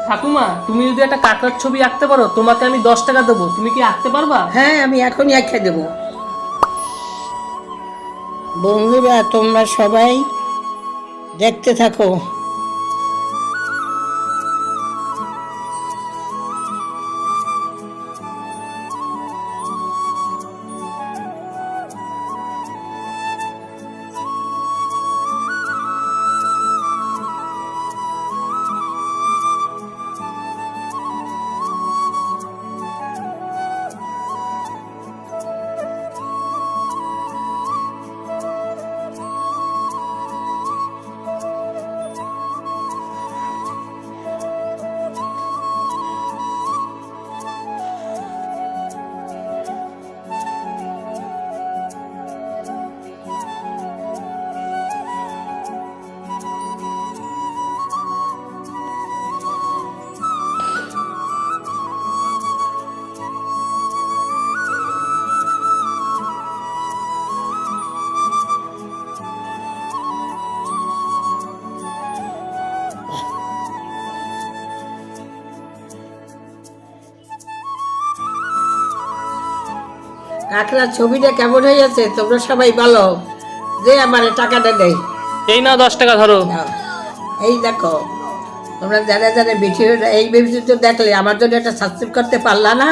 ঠাকুমা, তুমি যদি একটা কাঁকড়ার ছবি আঁকতে পারো তোমাকে আমি 10 টাকা দেবো, তুমি কি আঁকতে পারবা? হ্যাঁ, আমি এখনই এঁকে দেবো। বন্ধুরা, তোমরা সবাই দেখতে থাকো। কাঁকড়ার ছবিটা কেমন হয়ে যাচ্ছে তোমরা সবাই বলো, যে আমার টাকাটা দেয়। এই নাও 10 টাকা ধরো। এই দেখো, তোমরা যারা যারা ভিডিওটা এই ভিডিওটা দেখলে আমার জন্য একটা সাবস্ক্রাইব করতে পারলা না?